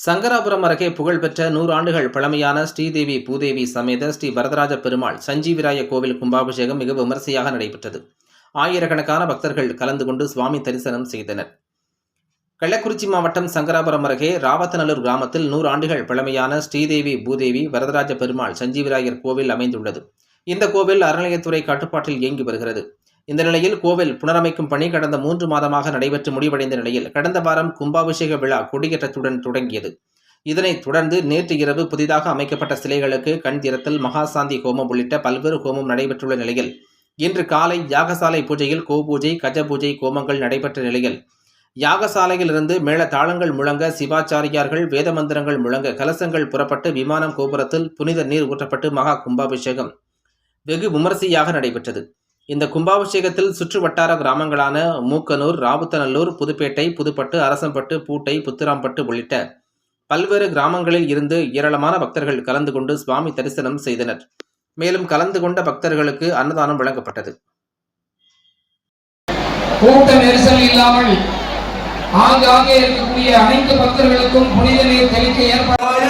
சங்கராபுரம் அருகே புகழ்பெற்ற 100 ஆண்டுகள் பழமையான ஸ்ரீதேவி பூதேவி சமேத ஸ்ரீ வரதராஜ பெருமாள் சஞ்சீவிராய கோவில் கும்பாபிஷேகம் மிக விமரிசையாக நடைபெற்றது. ஆயிரக்கணக்கான பக்தர்கள் கலந்து கொண்டு சுவாமி தரிசனம் செய்தனர். கள்ளக்குறிச்சி மாவட்டம் சங்கராபுரம் அருகே ராவத்தநல்லூர் கிராமத்தில் 100 ஆண்டுகள் பழமையான ஸ்ரீதேவி பூதேவி வரதராஜ பெருமாள் சஞ்சீவிராயர் கோவில் அமைந்துள்ளது. இந்த கோவில் அறநிலையத்துறை கட்டுப்பாட்டில் இயங்கி வருகிறது. இந்த நிலையில் கோவில் புனரமைக்கும் பணி கடந்த 3 மாதமாக நடைபெற்று முடிவடைந்த நிலையில் கடந்த வாரம் கும்பாபிஷேக விழா கொடியேற்றத்துடன் தொடங்கியது. இதனைத் தொடர்ந்து நேற்று இரவு புதிதாக அமைக்கப்பட்ட சிலைகளுக்கு கண் திறத்தல், மகாசாந்தி ஹோமம் உள்ளிட்ட பல்வேறு ஹோமம் நடைபெற்றுள்ள நிலையில் இன்று காலை யாகசாலை பூஜையில் கோபூஜை, கஜ பூஜை ஹோமங்கள் நடைபெற்ற நிலையில் யாகசாலையிலிருந்து மேள தாளங்கள் முழங்க, சிவாச்சாரியார்கள் வேத மந்திரங்கள் முழங்க, கலசங்கள் புறப்பட்டு விமானம் கோபுரத்தில் புனித நீர் ஊற்றப்பட்டு மகா கும்பாபிஷேகம் வெகு விமரிசையாக நடைபெற்றது. இந்த கும்பாபிஷேகத்தில் சுற்று வட்டார கிராமங்களான மூக்கனூர், ராவுத்தநல்லூர், புதுப்பேட்டை, புதுப்பட்டு, அரசம்பட்டு, பூட்டை, புத்துராம்பட்டு உள்ளிட்ட பல்வேறு கிராமங்களில் இருந்து ஏராளமான பக்தர்கள் கலந்து கொண்டு சுவாமி தரிசனம் செய்தனர். மேலும் கலந்து கொண்ட பக்தர்களுக்கு அன்னதானம் வழங்கப்பட்டது. கூட்ட நெரிசல் இல்லாமல் ஆங்காங்கே இருக்கக்கூடிய அனைத்து பக்தர்களுக்கும் புனித நீர் தெளிக்க ஏற்பாடு